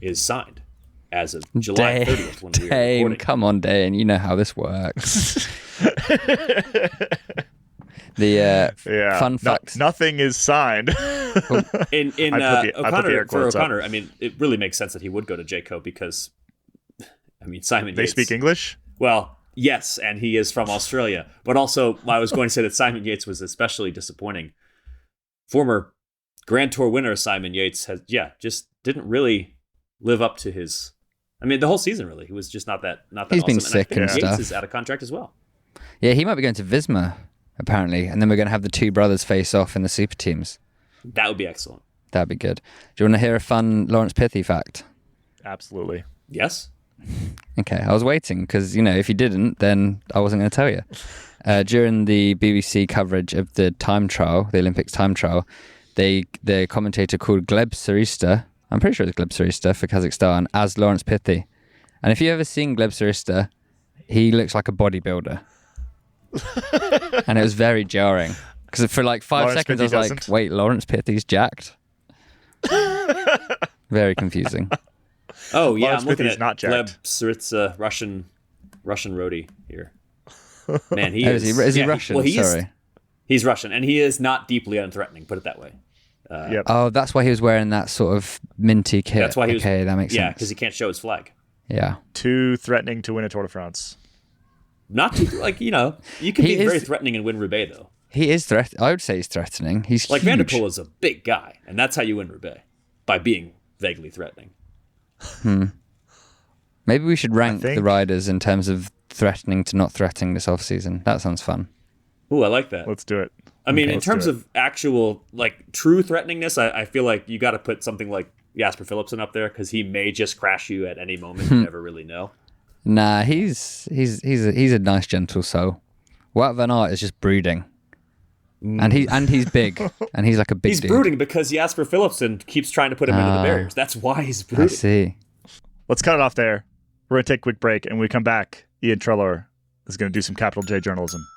is signed as of July 30th when we are recording. Come on, Dane. You know how this works. Fun fact. Nothing is signed. In O'Connor, I mean, it really makes sense that he would go to Jayco because, I mean, Simon Yates. They speak English? Well, yes, and he is from Australia. But also, I was going to say that Simon Yates was especially disappointing. Former Grand Tour winner Simon Yates just didn't really live up to his. I mean, the whole season really, he was just not that. He's been sick and stuff. Yates is out of contract as well. Yeah, he might be going to Visma apparently, and then we're going to have the two brothers face off in the super teams. That would be excellent. That'd be good. Do you want to hear a fun Lawrence Pithy fact? Absolutely. Yes. Okay, I was waiting because if you didn't, then I wasn't going to tell you. During the BBC coverage of the time trial, the Olympics time trial, the commentator called Gleb Sarista, I'm pretty sure it's Gleb Sarista for Kazakhstan, as Lawrence Pithy. And if you've ever seen Gleb Sarista, he looks like a bodybuilder. And it was very jarring. Because for like 5 seconds I was like, wait, Lawrence Pithy's jacked? Very confusing. Oh, yeah, Lawrence I'm looking Pithy's at not jacked. Gleb Sarista, Russian roadie here. Man, he is he Russian? Well, Sorry. He's Russian, and he is not deeply unthreatening, put it that way. Yep. Oh, that's why he was wearing that sort of minty kit. That's why he was. Okay, that makes sense. Yeah, because he can't show his flag. Yeah. Too threatening to win a Tour de France. Not too, you can be very threatening and win Roubaix, though. He is I would say he's threatening. He's like huge. Van der Poel is a big guy, and that's how you win Roubaix, by being vaguely threatening. Maybe we should rank the riders in terms of threatening to not threatening this off-season. That sounds fun. Ooh, I like that. Let's do it. I mean, in terms of actual, true threateningness, I feel like you got to put something like Jasper Philipsen up there, because he may just crash you at any moment. You never really know. Nah, he's a nice, gentle soul. Wout van Aert is just brooding. And he's big, and he's like a big He's dude. brooding because Jasper Philipsen keeps trying to put him into the barriers. That's why he's brooding. I see. Let's cut it off there. We're going to take a quick break, and when we come back, Iain Treloar is going to do some capital J journalism.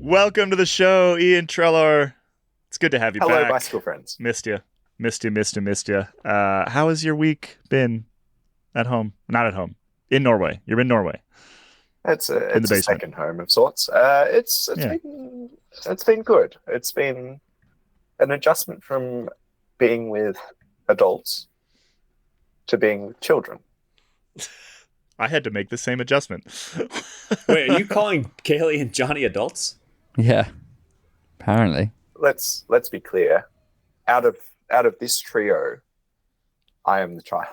Welcome to the show, Iain Treloar. It's good to have you back. Hello, bicycle friends. Missed you. How has your week been at home? Not at home. In Norway. You're in Norway. It's a second home of sorts. It's been good. It's been an adjustment from being with adults to being with children. I had to make the same adjustment. Wait, are you calling Caley and Jonny adults? Yeah, apparently. Let's be clear. Out of this trio, I am the child,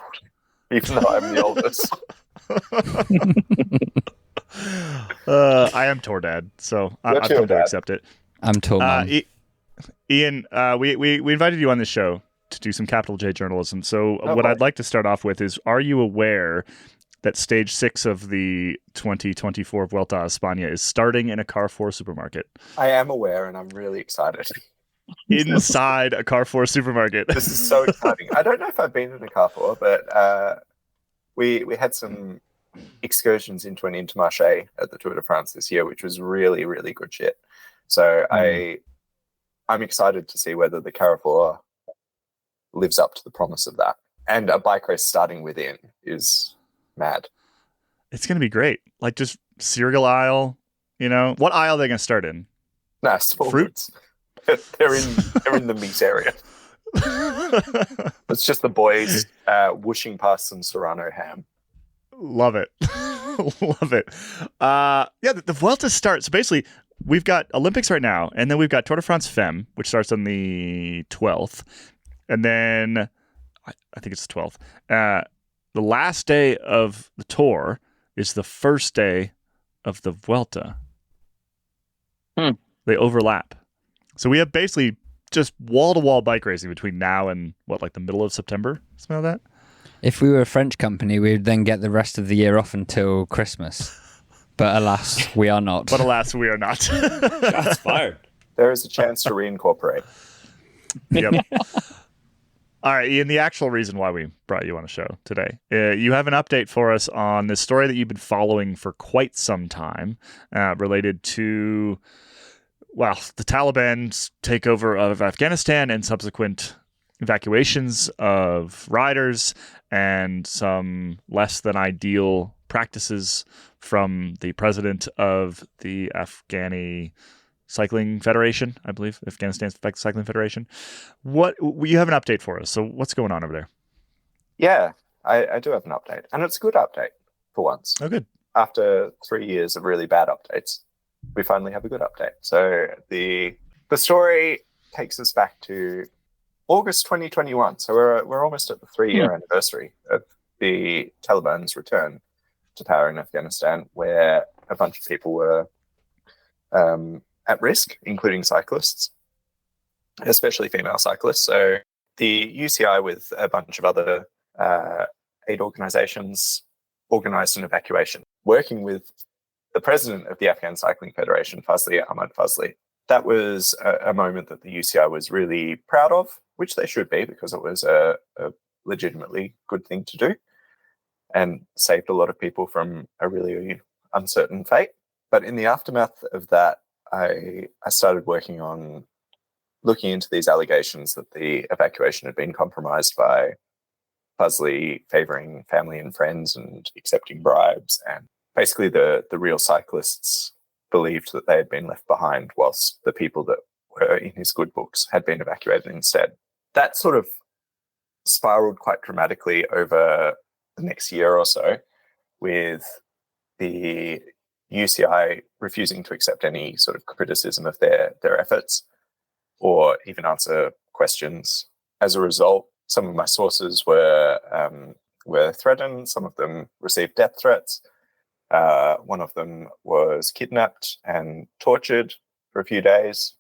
even though I'm the oldest. I am Tordad, so I've come to accept it. I'm Tormund. Iain, we invited you on this show to do some capital J journalism. So I'd like to start off with is, are you aware that stage 6 of the 2024 Vuelta a España is starting in a Carrefour supermarket? I am aware, and I'm really excited. Inside a Carrefour supermarket. This is so exciting. I don't know if I've been in a Carrefour, but we had some excursions into an Intermarché at the Tour de France this year, which was really, really good shit. So I'm excited to see whether the Carrefour lives up to the promise of that. And a bike race starting within is mad. It's going to be great. Like, just cereal aisle, What aisle are they going to start in? Nah, small fruits. They're in the meat area. It's just the boys whooshing past some Serrano ham. Love it. Love it. The Vuelta starts. So basically, we've got Olympics right now, and then we've got Tour de France Femme, which starts on the 12th. And then, I think it's the 12th. The last day of the tour is the first day of the Vuelta. They overlap. So we have basically just wall-to-wall bike racing between now and, the middle of September? Something like that? If we were a French company, we would then get the rest of the year off until Christmas. But alas, we are not. Shots fired. There is a chance to reincorporate. Yep. All right, Iain, the actual reason why we brought you on a show today. You have an update for us on this story that you've been following for quite some time related to, the Taliban's takeover of Afghanistan and subsequent evacuations of riders and some less than ideal practices from the president of the Afghani Cycling Federation, I believe, Afghanistan's Cycling Federation. You have an update for us. So what's going on over there? Yeah, I do have an update, and it's a good update for once. Oh, good. After 3 years of really bad updates, we finally have a good update. So the story takes us back to August 2021. So we're almost at the 3-year anniversary of the Taliban's return to power in Afghanistan, where a bunch of people were at risk, including cyclists, especially female cyclists. So the UCI, with a bunch of other aid organizations, organized an evacuation, working with the president of the Afghan Cycling Federation, Fazli Ahmad Fazli. That was a moment that the UCI was really proud of, which they should be, because it was a legitimately good thing to do and saved a lot of people from a really uncertain fate. But in the aftermath of that, I started working on looking into these allegations that the evacuation had been compromised by Fazli favouring family and friends and accepting bribes. And basically the real cyclists believed that they had been left behind, whilst the people that were in his good books had been evacuated instead. That sort of spiraled quite dramatically over the next year or so, with the UCI refusing to accept any sort of criticism of their efforts or even answer questions. As a result, some of my sources were threatened. Some of them received death threats. One of them was kidnapped and tortured for a few days.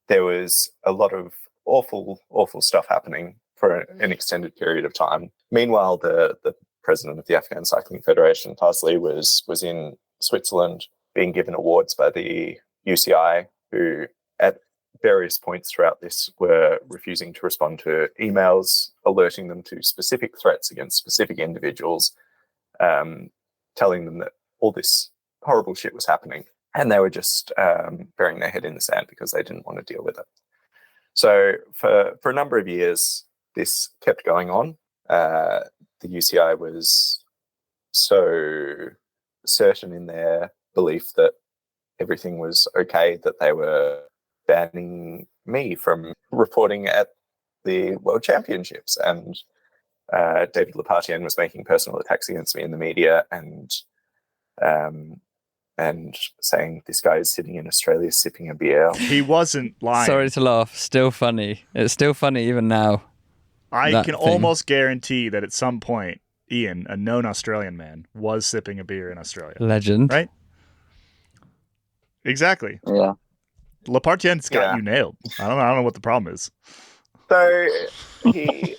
There was a lot of awful stuff happening for an extended period of time. Meanwhile, the president of the Afghan Cycling Federation, Parsley, was in Switzerland being given awards by the UCI, who at various points throughout this were refusing to respond to emails alerting them to specific threats against specific individuals, telling them that all this horrible shit was happening. And they were just burying their head in the sand because they didn't want to deal with it. So for a number of years, this kept going on. The UCI was so certain in their belief that everything was okay that they were banning me from reporting at the World Championships. And David Lepartien was making personal attacks against me in the media and saying this guy is sitting in Australia sipping a beer. He wasn't lying. Sorry to laugh. Still funny. It's still funny even now. I can almost guarantee that at some point, Iain, a known Australian man, was sipping a beer in Australia. Legend. Right? Exactly. Yeah. Lepartien's got you nailed. I don't know what the problem is. So he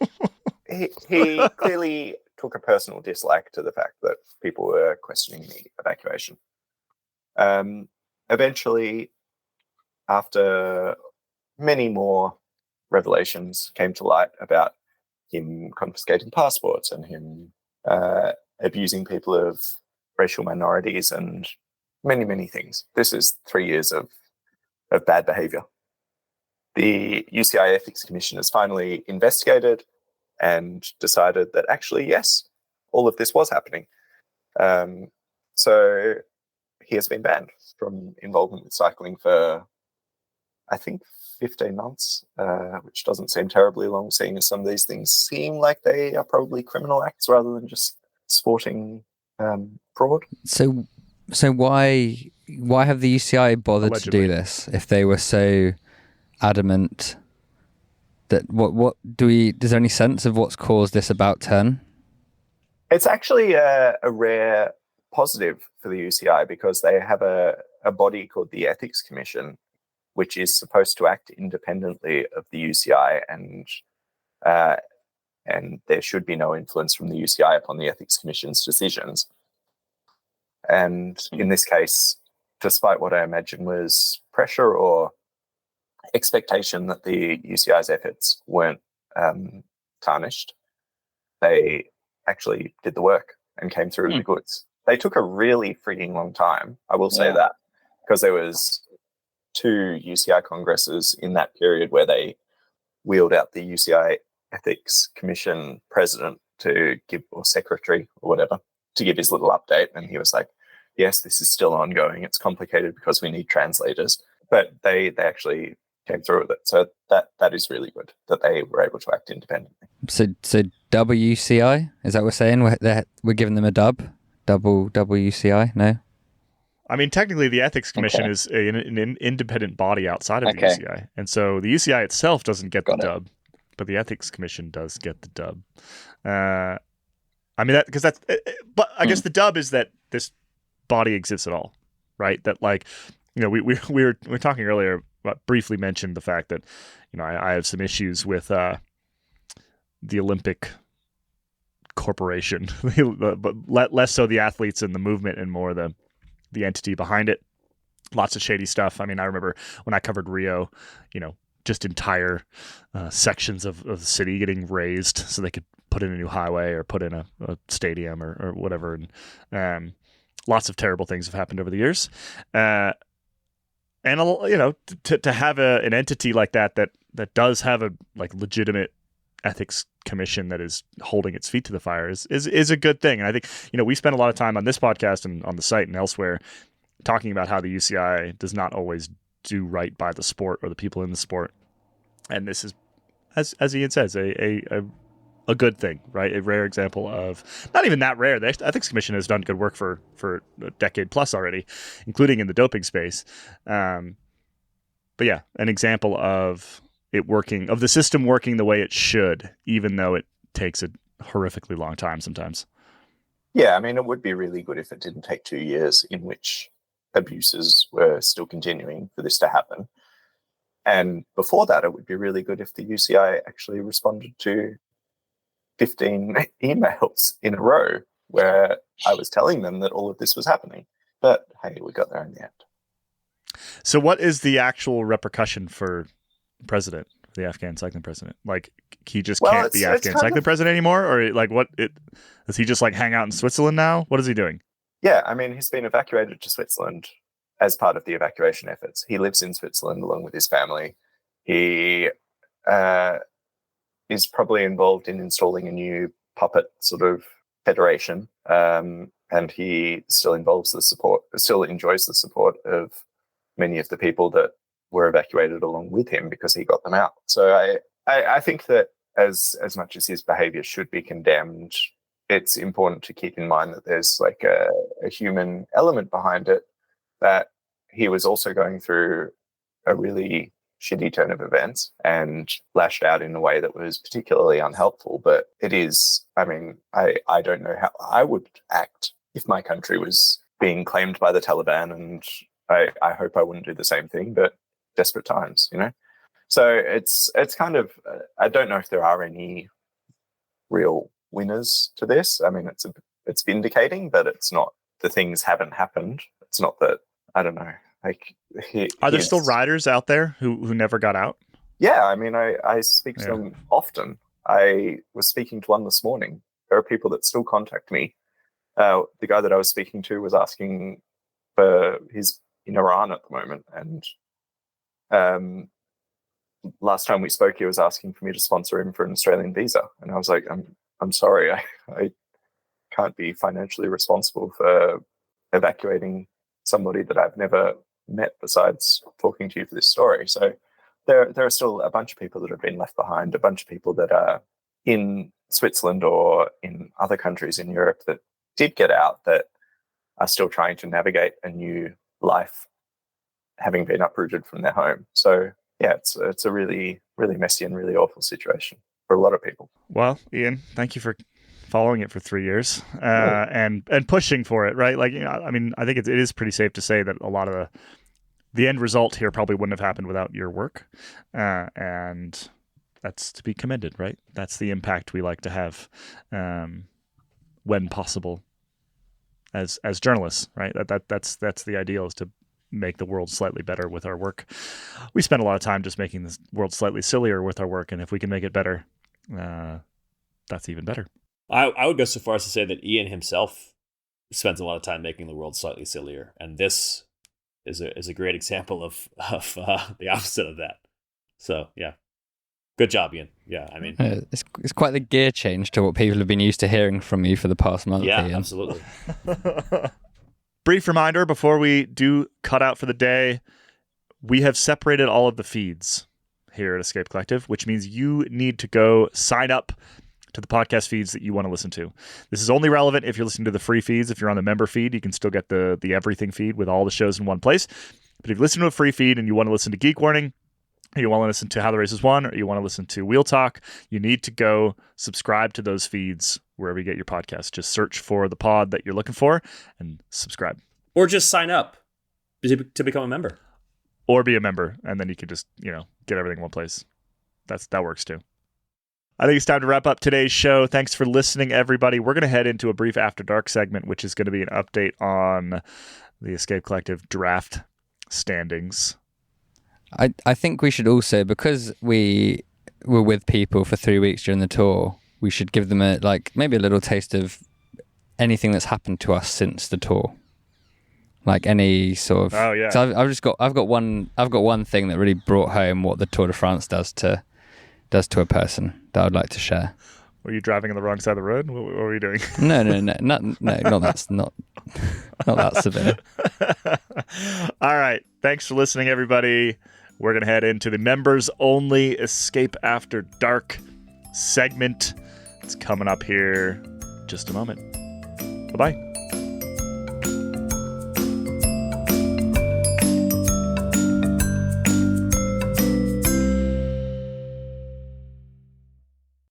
clearly took a personal dislike to the fact that people were questioning the evacuation. Eventually, after many more revelations came to light about him confiscating passports and him abusing people of racial minorities and many, many things. This is 3 years of bad behavior. The UCI Ethics Commission has finally investigated and decided that actually, yes, all of this was happening. So he has been banned from involvement with cycling for, I think, 15 months, which doesn't seem terribly long, seeing as some of these things seem like they are probably criminal acts rather than just sporting fraud. So why have the UCI bothered Allegedly. to do this if they were so adamant that is there any sense of what's caused this about turn? It's actually a rare positive for the UCI because they have a body called the Ethics Commission, which is supposed to act independently of the UCI, and there should be no influence from the UCI upon the Ethics Commission's decisions. And in this case, despite what I imagine was pressure or expectation that the UCI's efforts weren't tarnished, they actually did the work and came through with the goods. They took a really freaking long time, I will say that, because there was 2 UCI congresses in that period where they wheeled out the UCI Ethics Commission president to give, or secretary or whatever, to give his little update. And he was like, yes, this is still ongoing. It's complicated because we need translators. But they actually came through with it. So that is really good that they were able to act independently. So WCI, is that what we're saying? We're giving them a double WCI? No? I mean, technically, the Ethics Commission is an independent body outside of the UCI. And so the UCI itself doesn't get the dub, but the Ethics Commission does get the dub. I mean, but I guess the dub is that this body exists at all, right? That, like, you know, we were talking earlier, briefly mentioned the fact that, you know, I have some issues with the Olympic Corporation, but less so the athletes and the movement and more the entity behind it. Lots of shady stuff. I mean, I remember when I covered Rio, you know, just entire sections of the city getting razed so they could put in a new highway or put in a stadium or whatever. And lots of terrible things have happened over the years. And, you know, to have an entity like that does have a legitimate ethics commission that is holding its feet to the fire is a good thing. And I think, you know, we spend a lot of time on this podcast and on the site and elsewhere talking about how the UCI does not always do right by the sport or the people in the sport. And this is, as Iain says, a good thing, right? A rare example of, not even that rare. The Ethics Commission has done good work for a decade plus already, including in the doping space. But yeah, an example of it working, of the system working the way it should, even though it takes a horrifically long time sometimes. Yeah, I mean, it would be really good if it didn't take 2 years in which abuses were still continuing for this to happen. And before that, it would be really good if the UCI actually responded to 15 emails in a row where I was telling them that all of this was happening. But hey, we got there in the end. So what is the actual repercussion for president, the Afghan cycling president? Like, he just can't be Afghan cycling president anymore? Or like, does he just like hang out in Switzerland now? What is he doing? Yeah, I mean, he's been evacuated to Switzerland as part of the evacuation efforts. He lives in Switzerland along with his family. He is probably involved in installing a new puppet sort of federation, and he still enjoys the support of many of the people that were evacuated along with him because he got them out. So I think that as much as his behavior should be condemned, it's important to keep in mind that there's like a human element behind it, that he was also going through a really shitty turn of events and lashed out in a way that was particularly unhelpful. But it is, I mean, I don't know how I would act if my country was being claimed by the Taliban, and I hope I wouldn't do the same thing, but desperate times, you know? So it's kind of, I don't know if there are any real winners to this. I mean, it's vindicating, but it's not, the things haven't happened. It's not that, I don't know. Like, are there still riders out there who never got out? Yeah, I mean, I speak to them often. I was speaking to one this morning. There are people that still contact me. The guy that I was speaking to was asking for his in Iran at the moment, and last time we spoke, he was asking for me to sponsor him for an Australian visa, and I was like, I'm sorry, I can't be financially responsible for evacuating somebody that I've never met besides talking to you for this story. So there are still a bunch of people that have been left behind, a bunch of people that are in Switzerland or in other countries in Europe that did get out, that are still trying to navigate a new life, having been uprooted from their home. So yeah, it's a really, really messy and really awful situation for a lot of people. Well, Iain, thank you for following it for 3 years and pushing for it, right? Like, you know, I mean, I think it is pretty safe to say that a lot of the end result here probably wouldn't have happened without your work, and that's to be commended, right? That's the impact we like to have when possible as journalists, right? That's the ideal, is to make the world slightly better with our work. We spend a lot of time just making this world slightly sillier with our work, and if we can make it better, that's even better. I would go so far as to say that Iain himself spends a lot of time making the world slightly sillier, and this is a great example of the opposite of that. So yeah, good job, Iain. Yeah, I mean, it's quite the gear change to what people have been used to hearing from you for the past month. Yeah, Iain. Absolutely. Brief reminder before we do cut out for the day: we have separated all of the feeds here at Escape Collective, which means you need to go sign up to the podcast feeds that you want to listen to. This is only relevant if you're listening to the free feeds. If you're on the member feed, you can still get the everything feed with all the shows in one place. But if you listen to a free feed and you want to listen to Geek Warning, or you want to listen to How the Races Won, or you want to listen to Wheel Talk, you need to go subscribe to those feeds wherever you get your podcast. Just search for the pod that you're looking for and subscribe. Or just sign up to become a member. Or be a member, and then you can just, get everything in one place. That works too. I think it's time to wrap up today's show. Thanks for listening, everybody. We're going to head into a brief After Dark segment, which is going to be an update on the Escape Collective draft standings. I think we should also, because we were with people for 3 weeks during the tour, we should give them maybe a little taste of anything that's happened to us since the tour. Like any sort of. Oh yeah. So I've got one thing that really brought home what the Tour de France does to a person that I'd like to share. Were you driving on the wrong side of the road? What were you doing? No, not that severe. All right. Thanks for listening, everybody. We're going to head into the members only Escape After Dark segment. It's coming up here in just a moment. Bye-bye.